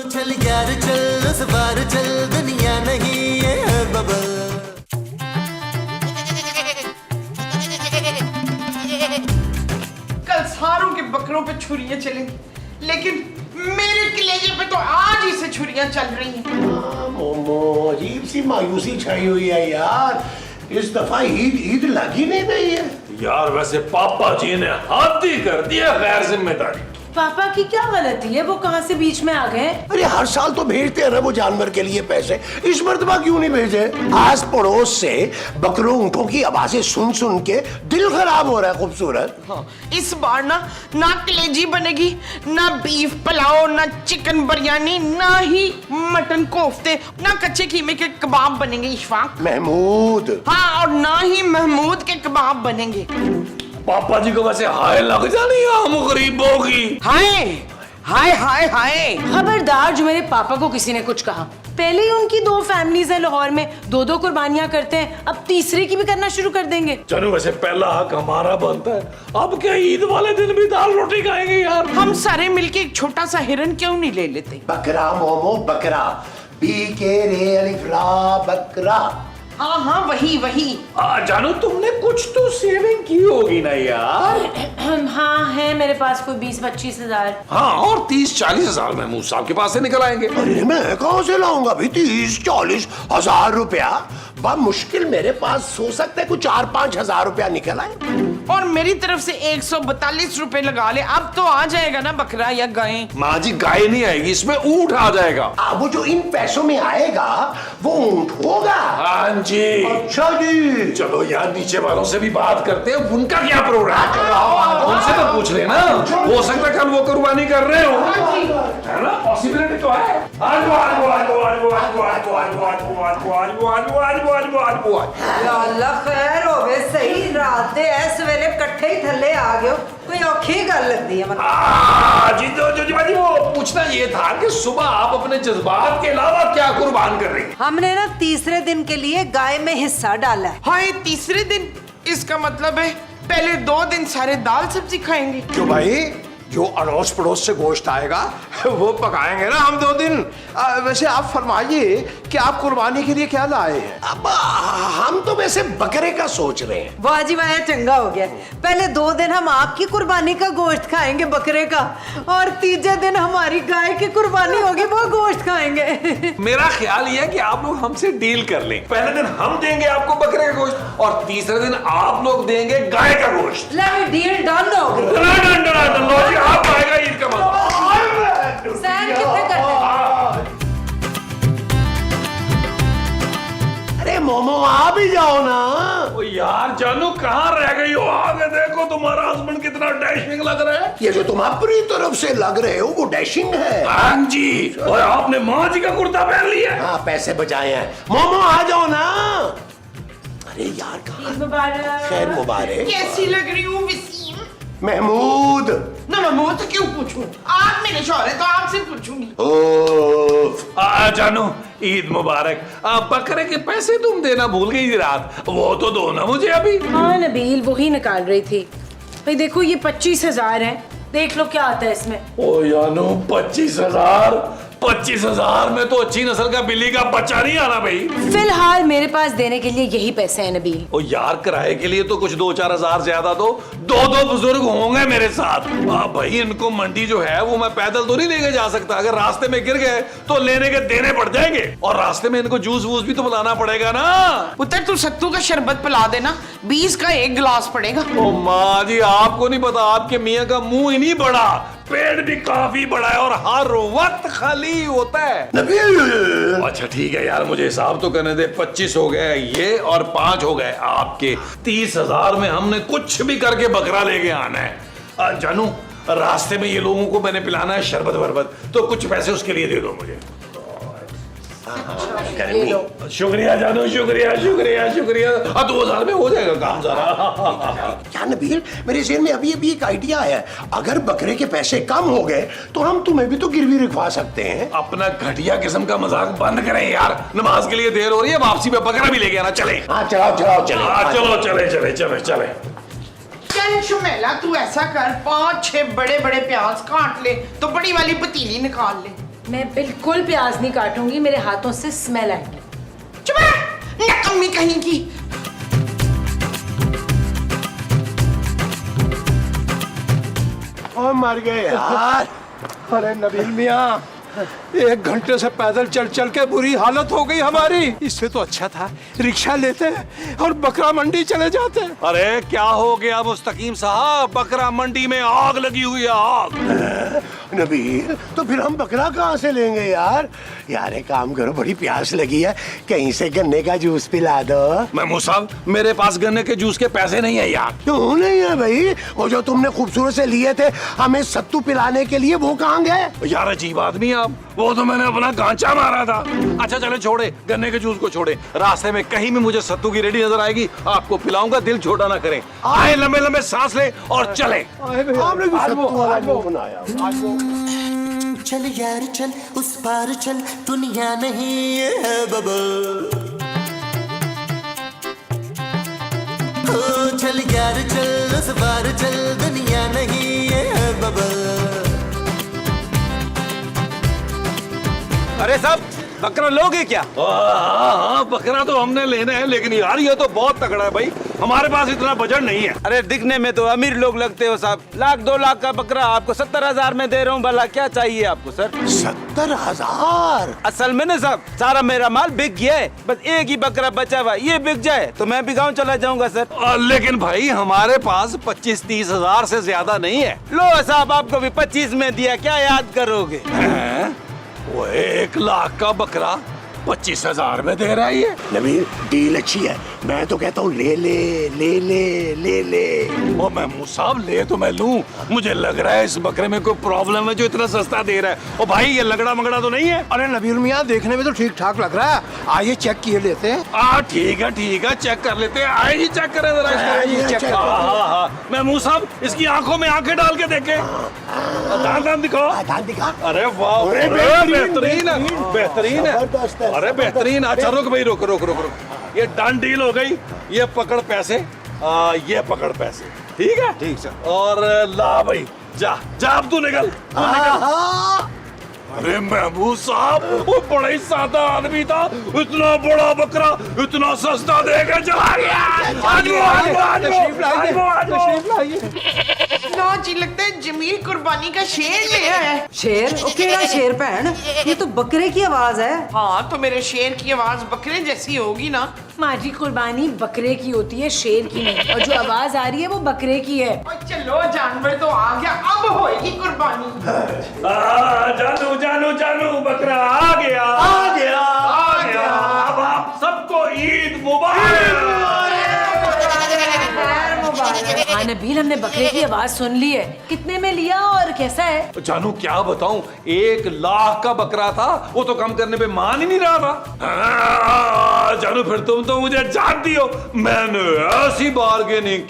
चल यार चल उस बार चल दुनिया नहीं है बबल। कल सारों के बकरों पे छुरियां चलेंगी, लेकिन मेरे कलेजे पे तो आज ही से छुरियां चल रही हैं। मोमो अजीब सी मायूसी छाई हुई है यार, इस दफा ईद लगी नहीं रही है यार। वैसे पापा जी ने हद ही कर दिया गैर जिम्मेदारी। पापा की क्या गलती है, वो कहाँ से बीच में आ गए? अरे हर साल तो भेजते हैं ना वो जानवर के लिए पैसे, इस मर्तबा क्यों नहीं भेजे? आस पड़ोस से बकरों ऊँटों की आवाजें सुन सुन के दिल खराब हो रहा है। खूबसूरत हाँ, इस बार ना कलेजी बनेगी, ना बीफ पुलाव, ना चिकन बिरयानी, ना ही मटन कोफ्ते, ना कच्चे कीमे के कबाब बनेंगे इशफाक। महमूद हाँ, और ना ही महमूद के कबाब बनेंगे। पापा जी को वैसे हाय लग जानी हम गरीबों की। हाय हाय हाय हाय। खबरदार जो मेरे पापा को किसी ने कुछ कहा। पहले ही उनकी 2 फैमिलीज है लाहौर में, 2-2 कुर्बानियां करते हैं, अब तीसरे की भी करना शुरू कर देंगे। चलो वैसे पहला हक हमारा बनता है, अब क्या ईद वाले दिन भी दाल रोटी खाएंगे यार? हम सारे मिलके एक छोटा सा हिरन क्यों नहीं ले लेते? बकरा मोमो बकरा, BKRA बकरा। हाँ हाँ वही। जानू तुमने कुछ तो सेविंग की होगी ना यार? हाँ है मेरे पास कोई 20-25 हजार। हाँ, और 30-40 हजार महमूद साहब के पास से निकल आएंगे। अरे मैं कहाँ से लाऊंगा भी 30-40 हजार रुपया? बहुत मुश्किल मेरे पास हो सकता है कुछ 4-5 हजार रुपया निकल आए। और मेरी तरफ से 142 रुपए लगा ले, अब तो आ जाएगा ना बकरा या गाय? माँ जी गाय नहीं आएगी, इसमें ऊंट आ जाएगा। वो जो इन पैसों में आएगा वो ऊंट होगा। हाँ जी। अच्छा जी। चलो यार नीचे वालों से भी बात करते हैं, उनका क्या प्रोग्राम चल रहा है उनसे तो पूछ लेना, हो सकता है कल वो कुर्बानी कर रहे हो, है ना? पॉसिबिलिटी तो है। अल्लाह खैर होवे, सही रात दे इस वेले इकट्ठे ही थल्ले आ गयो, कोई औखी गल लगदी है मतलब। जी वो पूछना ये था कि सुबह आप अपने जज्बात के अलावा क्या कुर्बान कर रही हैं? हमने ना तीसरे दिन के लिए गाय में हिस्सा डाला है। हाय तीसरे दिन, इसका मतलब है पहले 2 दिन सारे दाल सब्जी खाएंगे। क्यों भाई, जो अड़ोस पड़ोस से गोश्त आएगा वो पकाएंगे ना हम 2 दिन। वैसे आप फरमाइए कि आप कुर्बानी के लिए क्या लाए हैं? अब हम तो वैसे बकरे का सोच रहे हैं। वाह जी वाह, चंगा हो गया। पहले 2 दिन हम आपकी कुर्बानी का गोश्त खाएंगे बकरे का, और तीसरे दिन हमारी गाय की कुर्बानी होगी, वो गोश्त खाएंगे। मेरा ख्याल ये है कि आप लोग हमसे डील कर लें, पहले दिन हम देंगे आपको बकरे का गोश्त और तीसरे दिन आप लोग देंगे गाय का गोश्त। डील डन हो गई। आप आएगा ईद का मजा। सैन कितने करते? अरे मोमो आ भी जाओ ना। ओ यार जानू कहाँ रह गई हो? आगे देखो तुम्हारा हस्बैंड कितना डैशिंग लग रहा है। ये जो तुम अपनी तरफ से लग रहे हो वो डैशिंग है। हाँ जी, और आपने माँ जी का कुर्ता पहन लिया है। हाँ पैसे बचाए हैं। मोमो आ जाओ ना। अरे यार कहाँ? खैर मुबारक। कैसी लग रही हूँ वसीम? महमूद ना महमूद तो क्यों पूछूं, आप मेरे शौहर हैं तो आपसे पूछूंगी। जानू ईद मुबारक। बकरे के पैसे तुम देना भूल गई थी रात, वो तो दो ना मुझे अभी। हाँ नबील वही निकाल रही थी। भाई देखो ये 25 हजार है, देख लो क्या आता है इसमें। ओ जानू 25 हजार में तो अच्छी नस्ल का बिल्ली का बच्चा नहीं आना भाई। फिलहाल मेरे पास देने के लिए यही पैसे हैं नबील। ओ यार किराए के लिए तो कुछ 2-4 हजार ज्यादा दो, 2 बुजुर्ग होंगे मेरे साथ। भाई इनको मंडी जो है वो मैं पैदल तो नहीं लेके जा सकता, अगर रास्ते में गिर गए तो लेने के देने पड़ जाएंगे, और रास्ते में इनको जूस वूस भी तो पिलाना पड़ेगा ना। पुत्र तू सत्तू का शरबत पिला देना, 20 का 1 गिलास पड़ेगा। ओ माँ जी आपको नहीं पता, आपके मियाँ का मुंह ही नहीं बड़ा, पेट भी काफी बड़ा है और हर वक्त खाली होता है। अच्छा ठीक है यार, मुझे हिसाब तो करने दे। 25 हो गए ये और 5 हो गए आपके। 30 हजार में हमने कुछ भी करके बकरा लेके आना है। जानू रास्ते में ये लोगों को मैंने पिलाना है शरबत वरबत, तो कुछ पैसे उसके लिए दे दो मुझे। शुक्रिया जानू, शुक्रिया शुक्रिया शुक्रिया। 2000 में हो जाएगा काम सारा। क्या नबील, मेरे ज़हन में अभी अभी एक आइडिया है। अगर बकरे के पैसे कम हो गए तो हम तुम्हें भी तो गिरवी रखवा सकते हैं। अपना घटिया किस्म का मजाक बंद करें यार, नमाज के लिए देर हो रही है, वापसी में बकरा भी लेके आना। चले हाँ चलाओ चलाओ चले। चलो चले चले चले चले। चल शुमेला तू ऐसा कर, 5-6 बड़े बड़े प्याज काट ले, तो बड़ी वाली पतीली निकाल ले। मैं बिल्कुल प्याज नहीं काटूंगी, मेरे हाथों से स्मेल आएगी। चुप रह, नकम्मी कहीं की। और मर गए यार। अरे नबील मियाँ, 1 घंटे से पैदल चल चल के बुरी हालत हो गई हमारी। इससे तो अच्छा था रिक्शा लेते और बकरा मंडी चले जाते। अरे क्या हो गया मुस्तकीम साहब, बकरा मंडी में आग लगी हुई है, आग। नबील, तो फिर हम बकरा कहाँ से लेंगे यार? यार एक काम करो, बड़ी प्यास लगी है, कहीं से गन्ने का जूस पिला दो। महमूद साहब, मेरे पास गन्ने के जूस के पैसे नहीं है यार। क्यों नहीं है भाई? वो जो तुमने खूबसूरत से लिए थे हमें सत्तू पिलाने के लिए, वो कहाँ गए? यार अजीब आदमी आप, वो तो मैंने अपना गांचा मारा था। अच्छा चले छोड़े, गन्ने के जूस को छोड़े, रास्ते में कहीं भी मुझे सत्तू की रेडी नजर आएगी आपको पिलाऊंगा, दिल छोटा ना करें। आए लंबे लंबे सांस ले और चले। आपने भी सत्तू वाला मुंह बनाया। चल यार चल, उस पार चल, दुनिया नहीं है बबल। ओ चल यार चल, उस पार चल, दुनिया नहीं है बबल। अरे साहब, बकरा लोगे क्या? हाँ, बकरा तो हमने लेना है, लेकिन यार ये तो बहुत तगड़ा है भाई, हमारे पास इतना बजट नहीं है। अरे दिखने में तो अमीर लोग लगते हो साहब, 1,00,000 2 लाख का बकरा आपको 70,000 में दे रहा हूँ, भला क्या चाहिए आपको सर? 70,000? असल में ना साहब, सारा मेरा माल बिक गया है, बस एक ही बकरा बचा हुआ, ये बिक जाए तो मैं भी गाँव चला जाऊंगा सर। लेकिन भाई हमारे पास 25-30 हजार से ज्यादा नहीं है। लो साहब, आपको भी 25 में दिया, क्या याद करोगे? वो 1 लाख का बकरा 25,000 में दे रहा है ये। नबील, डील अच्छी है, मैं तो कहता हूँ ले ले ले ले ले ले। ओ महमूद साहब, ले तो मैं लूं, मुझे लग रहा है इस बकरे में कोई प्रॉब्लम है जो इतना सस्ता दे रहा है। ओ भाई ये लगड़ा मगड़ा तो नहीं है? अरे नबील मियाँ, देखने में तो ठीक ठाक लग रहा है, आइए चेक किए लेते हैं। ठीक है, चेक कर लेते हैं। आइए चेक करें जरा इसको। चेक हाँ, महमूद साहब इसकी आंखों में आंखें डाल के देखें, दांत दिखाओ। दांत दिखा। अरे वाह, अरे बेहतरीन है, बेहतरीन है, जबरदस्त है। अरे बेहतरीन। अच्छा रुक भाई, रुक, ये डन डील हो गई। ये पकड़ पैसे, ये पकड़ पैसे, ठीक है? ठीक सर। और ला भाई, जा अब तू निकल। अरे महमूद साहब, वो बड़ा ही सादा आदमी था, इतना बड़ा बकरा इतना सस्ता देकर चला गया। तशरीफ लाइए। ना जी, लगता है जमील कुर्बानी का शेर ले आया है। शेर? ओ केड़ा शेर भैन, ये तो बकरे की आवाज है। हाँ, तो मेरे शेर की आवाज बकरे जैसी होगी ना। माजी, कुर्बानी बकरे की होती है, शेर की नहीं, और जो आवाज आ रही है वो बकरे की है। और चलो, जानवर तो आ गया, अब होएगी कुर्बानी। जानू बकरा आ गया। अब आप सबको ईद मुबारक। हाँ नबील, हमने बकरे की आवाज सुन ली है, कितने में लिया और कैसा है? जानू क्या बताऊं, 1 लाख का बकरा था, वो तो कम करने पे मान ही नहीं रहा था। जानू फिर तुम तो मुझे जानती हो, मैंने ऐसी बार्गेनिंग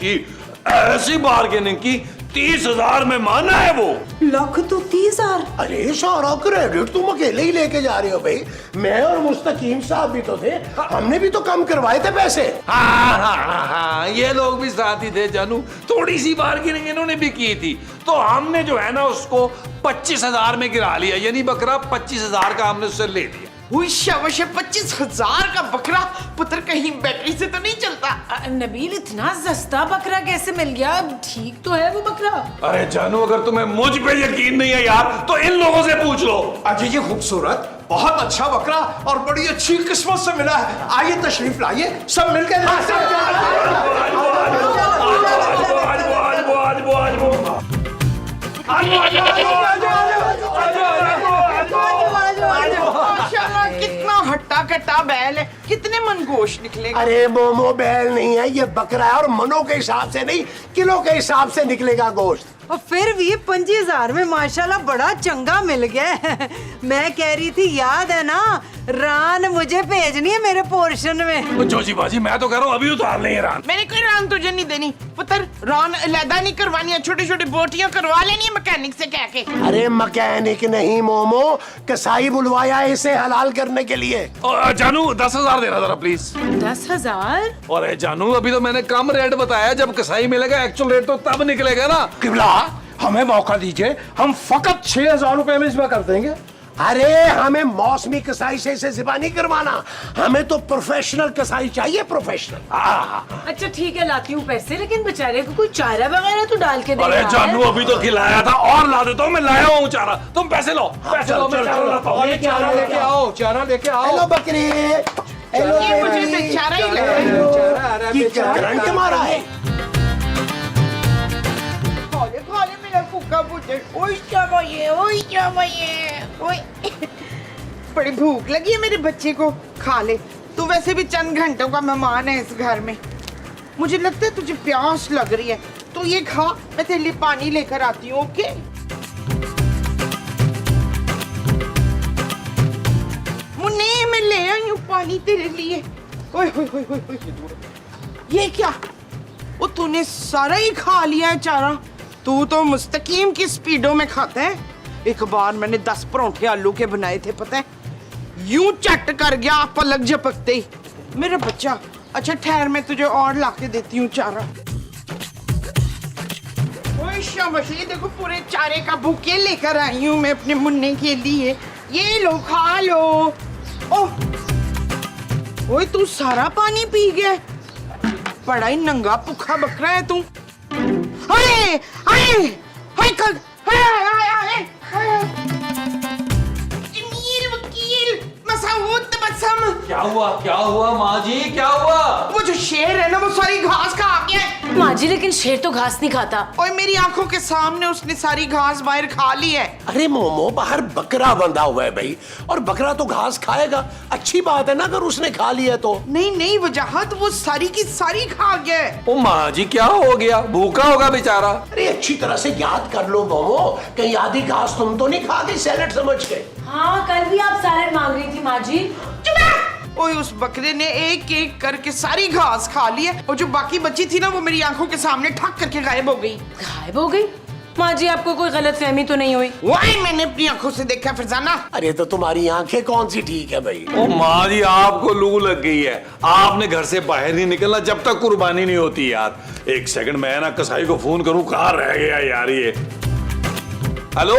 की 30,000 में माना है वो। लाख तो 30,000? अरे सारा क्रेडिट तुम अकेले ही लेके जा रहे हो भाई, मैं और मुस्तकीम साहब भी तो थे, हमने भी तो कम करवाए थे पैसे। हाँ, ये लोग भी साथ ही थे जानू, थोड़ी सी बार्गेनिंग इन्होंने भी की थी, तो हमने जो है ना उसको 25,000 में गिरा लिया, यानी बकरा 25,000 का हमने उससे ले लिया। 25,000 का बकरा, पुत्र कहीं बैटरी से तो नहीं चलता? नबील, इतना सस्ता बकरा कैसे मिल गया? ठीक तो है वो बकरा। अरे जानू, अगर तुम्हें मुझ पे यकीन नहीं है यार, तो इन लोगों से पूछ लो। अजी जी, खूबसूरत, बहुत अच्छा बकरा और बड़ी अच्छी किस्मत से मिला है, आइए तशरीफ लाइए, सब मिलकर कितना हट्टा कट्टा बैल है, कितने मन गोश्त निकलेगा? अरे मोमो बैल नहीं है, ये बकरा है, और मनों के हिसाब से नहीं, किलो के हिसाब से निकलेगा गोश्त। और फिर भी 25,000 में माशाल्लाह बड़ा चंगा मिल गया। मैं कह रही थी, याद है ना, रान मुझे भेजनी है मेरे पोर्शन में। जोजी बाजी, मैं तो कह रहा हूँ अभी उतार ले रान। मैंने कोई रान तुझे नहीं देनी पुत्र, रान अलहदा नहीं करवानी है, छोटी छोटी बोटियां करवा लेनी है मैकेनिक से कह के। अरे मैकेनिक नहीं मोमो, कसाई बुलवाया है इसे हलाल करने के लिए। जानू 10,000 देना जरा प्लीज। 10,000? अरे जानू, अभी तो मैंने कम रेट बताया, जब कसाई मिलेगा एक्चुअल रेट तो तब निकलेगा ना। किबला, हमें मौका दीजिए, हम फकत 6,000 रुपए में इसमें कर देंगे। अरे हमें मौसमी कसाई से इसे ज़िबा नहीं करवाना, हमें तो प्रोफेशनल कसाई चाहिए, प्रोफेशनल। अच्छा ठीक है, लाती हूँ पैसे, लेकिन बेचारे को कोई चारा वगैरह तो डाल के दे। अरे जानू अभी तो खिलाया था, और ला देता हूँ, मैं लाया हूँ चारा, तुम पैसे लो, पैसे लो, मैं चारा लाता हूँ। चारा लेके आओ, चारा लेके आओ। हेलो बकरी, हेलो ये मुझे बेचारा ही लग रहा है। चारा, अरे की बेचारा। करंट मारा है। खाले खाले मेरा फूका बुझे, ओए चावाये, ओए चावाये, ओए। बड़ी भूख लगी है मेरे बच्चे को, खा ले। तू वैसे भी चंद घंटों का मेहमान है इस घर में, मुझे लगता है तुझे प्यास लग रही है, तो ये खा, मैं तेरे लिए पानी लेकर आती हूँ। ओके मुन्ने, मैं ले आई हूँ पानी तेरे लिए। ओए होए होए होए होए, ये क्या? वो तूने सारा ही खा लिया है चारा। तू तो मुस्तकीम की स्पीडों में खाता है। एक बार मैंने 10 परोठे आलू के बनाए थे, पता है, यूं चट कर गया पलक झपकते ही। मेरा बच्चा, अच्छा ठहर, मैं तुझे और लाके देती हूँ चारा। ओए शाबाश, ये देखो पूरे चारे का बुके लेकर आई हूँ मैं अपने मुन्ने के लिए। ये लो, खा लो। ओह, ओए तू सारा पानी पी गया, बड़ा ही नंगा भूखा बकरा है तू। हाय हाय हाय कर, हाय हाय हाय हाय। जमील वकील, मसऊद तबस्सुम। क्या हुआ माँ जी, क्या हुआ? वो जो शेर है ना, वो सारी घास खा गया है। माँ जी, लेकिन शेर तो घास नहीं खाता। और मेरी आंखों के सामने उसने सारी घास बाहर खा ली है। अरे मोमो, बाहर बकरा बंधा हुआ है भाई, और बकरा तो घास खाएगा, अच्छी बात है ना अगर उसने खा लिया तो। नहीं नहीं वजाहत, वो सारी की सारी खा गया है। ओ माँ जी, क्या हो गया? भूखा होगा बेचारा। अरे अच्छी तरह से याद कर लो मोमो, कहीं आधी घास तुम तो नहीं खा गई सैलेड समझ के। हाँ, कल भी आप सैलेड मांग रही थी माँ जी। ओए उस बकरे ने एक एक करके सारी घास खा ली है, और जो बाकी बची थी ना, वो मेरी आंखों के सामने ठक करके गायब हो गई। गायब हो गई? माँ जी, आपको कोई गलतफहमी तो नहीं हुई? वाई, मैंने अपनी आंखों से देखा फरजाना। अरे तो तुम्हारी आंखें कौन सी ठीक है भाई? ओ माँ जी, आपको लू लग गई है, आपने घर से बाहर नहीं निकलना जब तक कुर्बानी नहीं होती यार। एक सेकंड, मैं ना कसाई को फोन करूं, कहाँ रह गया यार ये। हेलो,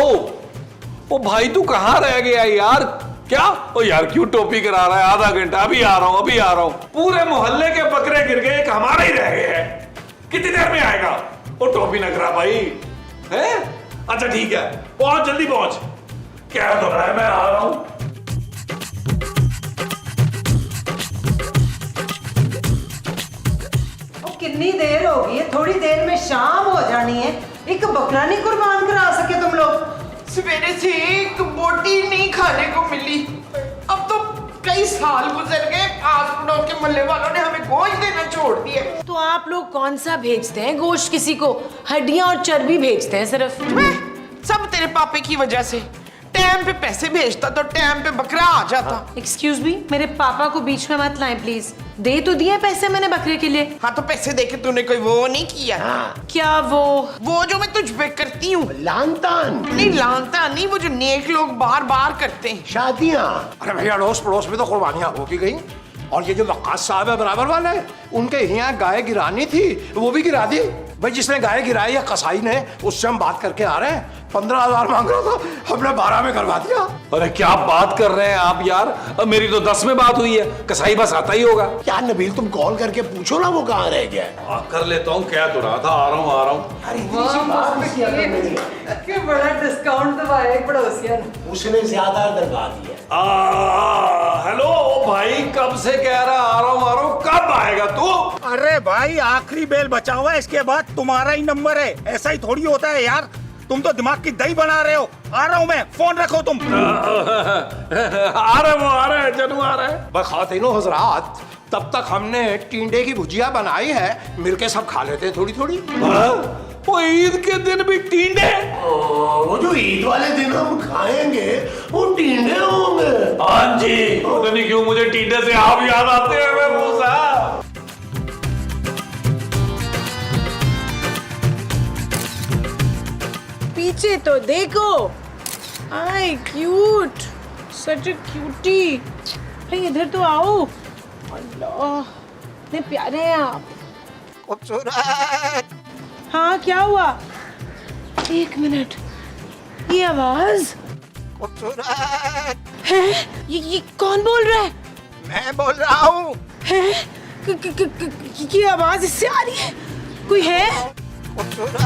ओ भाई तू कहाँ रह गया यार? क्या? ओ यार क्यों टोपी करा रहा है? आधा घंटा, अभी आ रहा हूँ, अभी आ रहा हूँ। पूरे मोहल्ले के बकरे गिर गए, एक हमारा ही रह गया है। कितनी देर में आएगा? ओ टोपी न करा भाई, है? अच्छा ठीक है, पहुंच, जल्दी पहुंच। क्या तो रहा है, मैं आ रहा हूँ। कितनी देर हो गई है, थोड़ी देर में शाम हो जानी है, एक बकरा नहीं कुर्बान करा सके तुम लोग? सवेरे से एक बोटी नहीं खाने को मिली, अब तो कई साल गुजर गए, आस पड़ोस के मोहल्ले वालों ने हमें गोश्त देना छोड़ दिया। तो आप लोग कौन सा भेजते हैं गोश्त? किसी को हड्डियां और चर्बी भेजते हैं सिर्फ। सब तेरे पापे की वजह से। टाइम पे पैसे भेजता तो टाइम पे बकरा आ जाता। एक्सक्यूज मी, मेरे पापा को बीच में मत लाएं प्लीज। दे तो दिए पैसे मैंने बकरे के लिए। हाँ तो पैसे देके तूने कोई वो नहीं किया? क्या वो जो मैं तुझ पे करती हूँ। लानतान नहीं, लानता नहीं, वो जो नेक लोग बार बार करते हैं। शादियां। अरे भैया, अड़ोस पड़ोस में तो कुर्बानियां हो भी गई, और ये जो वक्कास साहब है बराबर वाले, उनके यहाँ गाय गिरानी थी, वो भी गिरा दी। भाई जिसने गाय गिराई है कसाई ने, उससे हम बात करके आ रहे हैं। 15,000 मांग रहा था, हमने 12 में करवा दिया। अरे क्या बात कर रहे हैं आप यार? अब मेरी तो 10 में बात हुई है, कसाई बस आता ही होगा। यार नबील, तुम कॉल करके पूछो ना वो कहाँ रह गया है। कर लेता हूँ, क्या तो रहा था, आ रहा हूँ। अरे इतनी सी बात भी किया करनी है। क्या बड़ा डिस्काउंट दबाया है पड़ोसियों ने। उसने ज्यादा दरगा दिया। हेलो भाई, कब से कह रहा आ रहा हूँ, कब आएगा तू? अरे भाई, आखिरी बेल बचा हुआ है, इसके बाद तुम्हारा ही नंबर है। ऐसा ही थोड़ी होता है यार, तुम तो दिमाग की दही बना रहे हो। आ रहा हूँ मैं, फोन रखो तुम। आ रहा है जनू, आ रहा है। बखातिनो हजरात, तब तक हमने टींडे की भुजिया बनाई है, मिलके सब खा लेते हैं थोड़ी थोड़ी। वो ईद के दिन भी टींडे? वो जो ईद वाले दिन हम खाएंगे वो टींडे होंगे। हाँ जी, पता नहीं क्यों मुझे टींडे से आप याद आते हैं। मैं मूसा, पीछे तो देखो, आई क्यूट, सच अ क्यूटी। भाई इधर तो आओ, अल्लाह इतने प्यारे हैं आप। खूबसूरत। हाँ क्या हुआ? एक मिनट, ये आवाज खूबसूरत। ये कौन बोल रहा है? मैं बोल रहा हूँ। हैं? की आवाज इससे आ रही है? कोई है? खूबसूरत।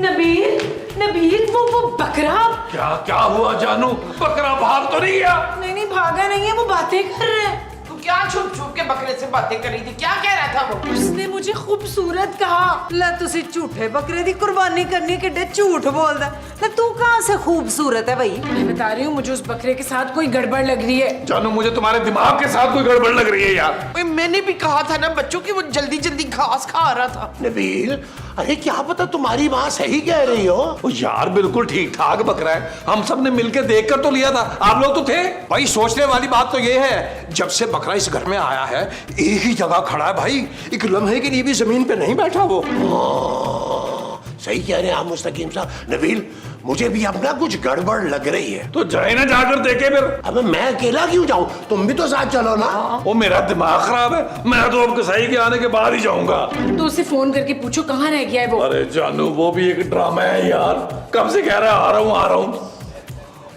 नबील, नबील, वो बकरा। क्या क्या हुआ जानू? बकरा भाग तो नहीं गया? नहीं, भागा नहीं है, वो बातें कर रहा है। तू क्या छुप छुप के बकरे से बातें कर रही थी? क्या कह रहा था वो? उसने मुझे खूबसूरत कहा। ले तुसी झूठे बकरे दी कुर्बानी करनी किड्डे झूठ बोलदा। ले तू कहाँ से खूबसूरत है भाई? मैं बता रही हूँ, मुझे उस बकरे के साथ कोई गड़बड़ लग रही है। जानू मुझे तुम्हारे दिमाग के साथ कोई गड़बड़ लग रही है यार। ओए, मैंने भी कहा था ना बच्चों की वो जल्दी जल्दी घास खा रहा था। नबील, अरे क्या पता तुम्हारी माँ सही कह रही हो। वो यार बिल्कुल ठीक ठाक बकरा है, हम सब ने मिलकर देख कर तो लिया था। आप लोग तो थे। भाई सोचने वाली बात तो ये है, जब से बकरा इस घर में आया है एक ही जगह खड़ा है भाई, एक लम्हे के लिए भी जमीन पे नहीं बैठा वो। सही कह रहे हैं आप मुस्तकीम साहब। नबील, मुझे भी अपना कुछ गड़बड़ लग रही है। तो जाए ना जाकर देखे फिर। अब मैं अकेला क्यों जाऊं? तुम भी तो साथ चलो ना। वो मेरा दिमाग खराब है, मैं तो अब कसाई के आने के बाद ही जाऊंगा। तो उसे फोन करके पूछो कहाँ रह गया है वो। अरे जानू वो भी एक ड्रामा है यार, कब से कह रहा है आ रहा हूँ।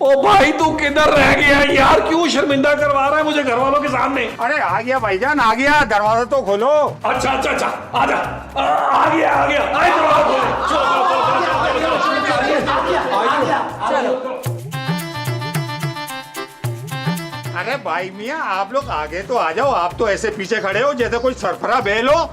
ओ भाई तू किधर रह गया यार? क्यों शर्मिंदा करवा रहा है मुझे घर वालों के सामने? अरे आ गया भाईजान, आ गया, दरवाजा तो खोलो। अच्छा अच्छा अच्छा, आजा। आ गया आ गया। आए दरवाजा खोलो। चलो। अरे भाई मियाँ, आप लोग आगे तो आ जाओ। आप तो ऐसे पीछे खड़े हो जैसे कोई सरफरा बेल हो।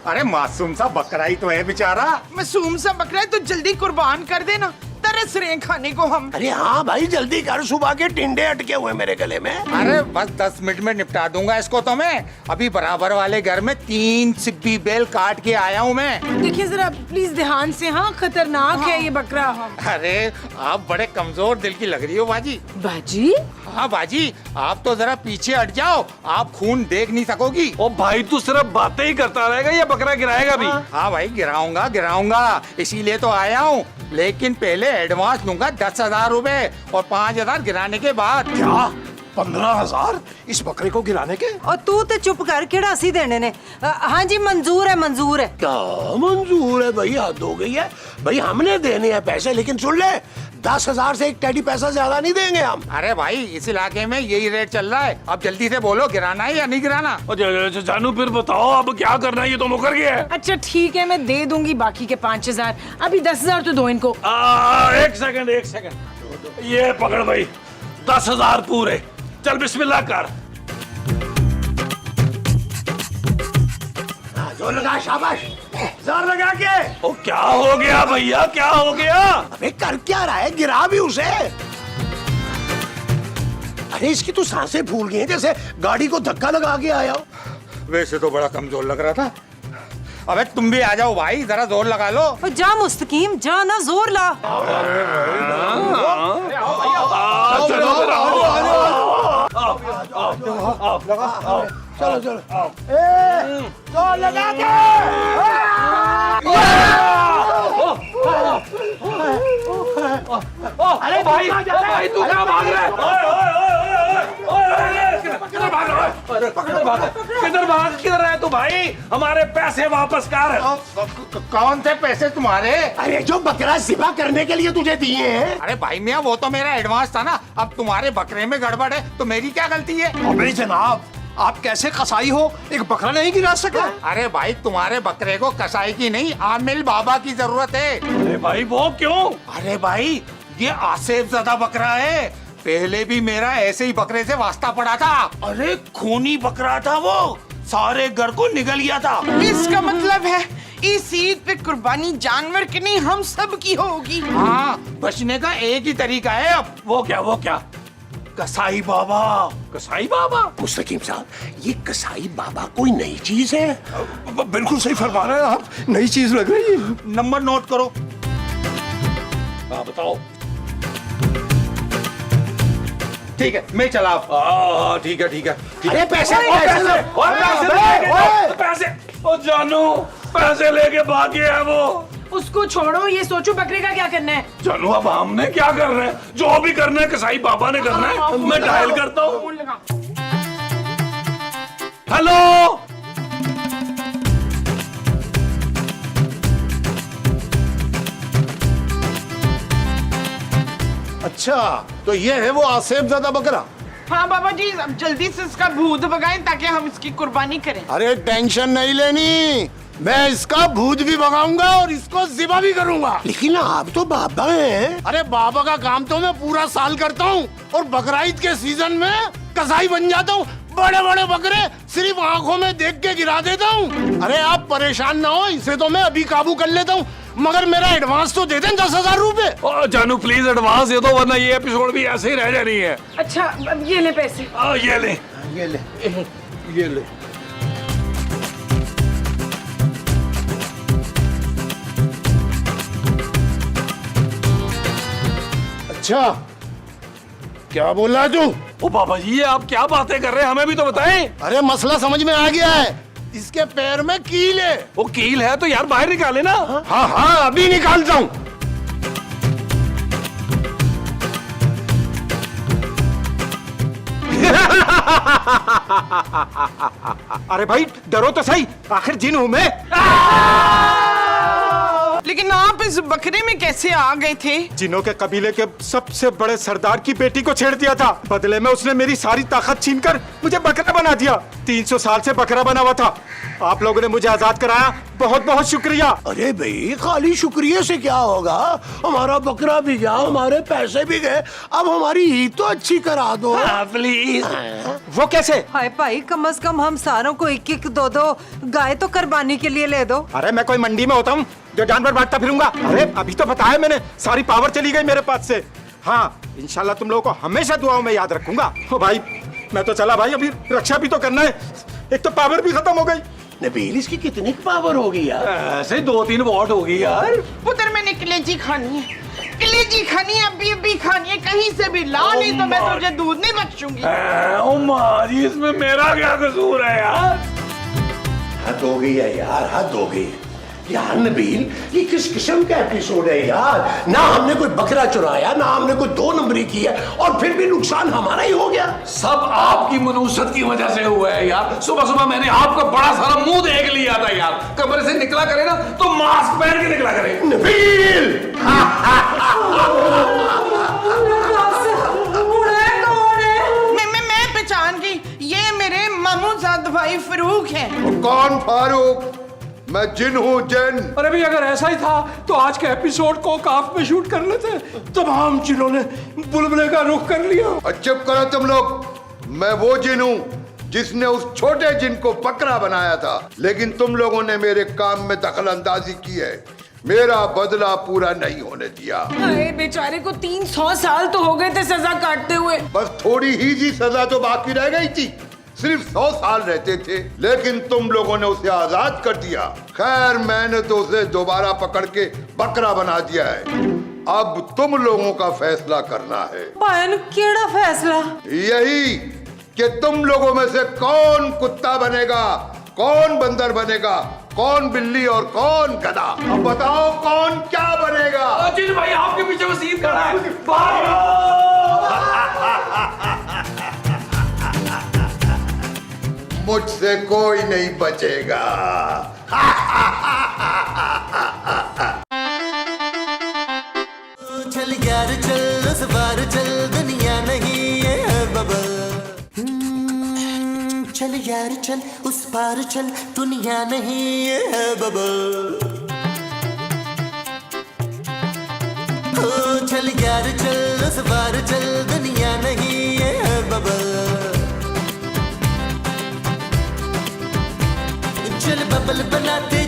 अरे मासूम सा बकरा ही तो है बेचारा। मासूम सा बकरा है तो जल्दी कुर्बान कर देना, तरस रहे हैं खाने को हम। अरे हाँ भाई जल्दी कर, सुबह के टिंडे अटके हुए मेरे गले में। अरे बस 10 मिनट में निपटा दूंगा इसको तो मैं। अभी बराबर वाले घर में 3 सिब्बी बेल काट के आया हूँ मैं। देखिए जरा प्लीज ध्यान से। हाँ, खतरनाक है ये बकरा। अरे आप बड़े कमजोर दिल की लग रही हो बाजी। बाजी? हाँ बाजी, आप तो जरा पीछे हट जाओ, आप खून देख नहीं सकोगी। ओ भाई तू सिर्फ बातें ही करता रहेगा या बकरा गिराएगा भी? हाँ भाई गिराऊंगा गिराऊंगा, इसीलिए तो आया हूँ। लेकिन पहले एडवांस दूंगा 10,000 रुपए और 5,000 गिराने के बाद। क्या 15,000 इस बकरे को गिराने के? और तू तो चुप कर, केड़ा सी देने ने। हाँ जी मंजूर है, मंजूर है। क्या मंजूर है भाई? हद हो गई है भाई, हमने देने हैं पैसे, लेकिन सुन ले 10,000 से एक टेडी पैसा ज्यादा नहीं देंगे हम। अरे भाई इस इलाके में यही रेट चल रहा है, अब जल्दी से बोलो गिराना है या नहीं गिराना। जानू फिर बताओ अब क्या करना है? ये तो मुकर गया है। अच्छा ठीक है, मैं दे दूंगी बाकी के 5,000। अभी 10,000 तो दो इनको। एक सेकंड, ये पकड़ भाई 10,000 पूरे। चल बिस्मिल्लाह कर। जोर लगा, शाबाश, जोर लगा के। ओ क्या हो गया भैया, क्या हो गया? अबे कर क्या रहा है? गिरा भी उसे। अरे इसकी तो सांसें फूल गई हैं, जैसे गाड़ी को धक्का लगा के आया हो। वैसे तो बड़ा कमजोर लग रहा था। अबे तुम भी आ जाओ भाई, जरा जोर लगा लो। और जा मुस्तकीम, जा ना, जोर ला। चलो चलो। जोर लगा के। अरे भाई तू क्या भाग रहा है? किधर है तू भाई? हमारे पैसे वापस कर। कौन से पैसे तुम्हारे? अरे जो बकरा ज़िबा करने के लिए तुझे दिए हैं। अरे भाई मियाँ वो तो मेरा एडवांस था ना, अब तुम्हारे बकरे में गड़बड़ है तो मेरी क्या गलती है? अबे जनाब, आप कैसे कसाई हो? एक बकरा नहीं गिरा सका? अरे भाई तुम्हारे बकरे को कसाई की नहीं, आमिल बाबा की जरूरत है। अरे भाई वो क्यों? अरे भाई ये आसेफ ज़्यादा बकरा है, पहले भी मेरा ऐसे ही बकरे से वास्ता पड़ा था। अरे खूनी बकरा था वो, सारे घर को निगल गया था। इसका मतलब है इस ईद पे कुर्बानी जानवर की नहीं हम सब की होगी। हाँ, बचने का एक ही तरीका है अब। वो क्या? कसाई बाबा। कसाई बाबा? मुस्तकीम साहब, ये कसाई बाबा कोई नई चीज है? बिल्कुल सही फरमा रहे हैं आप, नई चीज लग रही है। नंबर नोट करो। हाँ बताओ। ठीक है मैं चला। ठीक है। अरे पैसे पैसे ओ जानू, पैसे लेके भाग गया है वो। उसको छोड़ो, ये सोचो बकरे का क्या करना है। जानू अब हमने क्या करना है? जो भी करना है कसाई बाबा ने करना है। मैं डायल करता हूँ। हेलो अच्छा, तो ये है वो आसेफ ज़्यादा बकरा। हाँ बाबा जी, अब जल्दी से इसका भूत भगाएं ताकि हम इसकी कुर्बानी करें। अरे टेंशन नहीं लेनी, मैं इसका भूत भी भगाऊंगा और इसको ज़िबा भी करूंगा। लेकिन आप तो बाबा हैं। अरे बाबा का काम तो मैं पूरा साल करता हूँ और बकराईद के सीजन में कसाई बन जाता हूँ। बड़े बड़े बकरे सिर्फ आंखों में देख के गिरा देता हूँ। अरे आप परेशान ना हो, इसे तो मैं अभी काबू कर लेता हूँ, मगर मेरा एडवांस तो दे दें 10,000 रुपए। ओ जानू प्लीज एडवांस दे दो, वरना ये एपिसोड भी ऐसे ही रह जानी है। अच्छा अब ये ले पैसे। ये ले। ये ले, ये ले। अच्छा, क्या बोला तू? ओ बाबा जी, ये आप क्या बातें कर रहे हैं, हमें भी तो बताएं। अरे मसला समझ में आ गया है, इसके पैर में कील है। वो कील है तो यार बाहर निकाले ना। हाँ हाँ, अभी निकालता हूँ। अरे भाई डरो तो सही, आखिर जिन हूं मैं। लेकिन आप इस बकरे में कैसे आ गए थे? जिनों के कबीले के सबसे बड़े सरदार की बेटी को छेड़ दिया था। बदले में उसने मेरी सारी ताकत छीनकर मुझे बकरा बना दिया। 300 साल से बकरा बना हुआ था। आप लोगों ने मुझे आजाद कराया, बहुत बहुत शुक्रिया। अरे भाई, खाली शुक्रिया से क्या होगा? हमारा बकरा भी गया, हमारे पैसे भी गए, अब हमारी ईद तो अच्छी करा दो। प्लीज। वो कैसे? हाय भाई, कम से कम हम सारों को 1-1 2-2 गाय तो कुर्बानी के लिए ले दो। अरे मैं कोई मंडी में होता हूँ जो जानवर बांटता फिरूंगा? अरे अभी तो बताया मैंने, सारी पावर चली गई मेरे पास से। हाँ, इंशाल्लाह तुम लोगों को हमेशा दुआओं में याद रखूंगा। ओ भाई, मैं तो चला भाई, अभी रक्षा भी तो करना है। एक तो पावर भी खत्म हो गई। नबील, इसकी कितनी पावर होगी यार? ऐसे 2-3 वॉट होगी यार। पुत्र मैंने कलेजी खानी है, कलेजी खानी है, अभी अभी खानी है, कहीं से भी ला, नहीं तो मैं तुझे दूध नहीं बख्शूंगी। ओ माँ जी, इसमें मेरा क्या कसूर है यार? हद हो गई है यार, हद हो गई यार। नबील, ये किस किस्म का एपिसोड है यार? ना हमने कोई बकरा चुराया, ना हमने कोई 2 नंबरी की है, और फिर भी नुकसान हमारा ही हो गया। सब आपकी मनुष्यत की वजह से हुआ है यार। सुबह सुबह मैंने आपका बड़ा सारा मुंह देख लिया था यार। कमरे से निकला करे ना तो मास्क पहन के निकला करे। नबील, मैं पहचान गई, ये मेरे मामूजाद भाई फरूक हैं। कौन फारूक? मैं जिन हूँ, जिन। अरे भाई, अगर ऐसा ही था तो आज के एपिसोड को काफ में शूट कर लेते। तमाम जिनों ने बुलबुले का रुख कर लिया। चुप करो तुम लोग। मैं वो जिन हूँ जिसने उस छोटे जिन को बकरा बनाया था, लेकिन तुम लोगों ने मेरे काम में दखल अंदाजी की है, मेरा बदला पूरा नहीं होने दिया। अरे बेचारे को 300 साल तो हो गए थे सजा काटते हुए। बस थोड़ी ही जी सजा तो बाकी रह गई थी। सिर्फ 100 साल रहते थे, लेकिन तुम लोगों ने उसे आजाद कर दिया। खैर, मैंने तो उसे दोबारा पकड़ के बकरा बना दिया है। अब तुम लोगों का फैसला करना है। भाई, केड़ा फैसला? यही कि तुम लोगों में से कौन कुत्ता बनेगा, कौन बंदर बनेगा, कौन बिल्ली और कौन गधा। अब बताओ कौन क्या बनेगा? जिन भाई, आपके पीछे वसीम खड़ा है। मुझसे कोई नहीं बचेगा। चल यार चल, उस बार चल, दुनिया नहीं है बबल। चल यार चल, उस पार चल, दुनिया नहीं है बबल। ओ चल यार चल, उस पार चल, दुनिया नहीं है बबल। चल बबल बनाते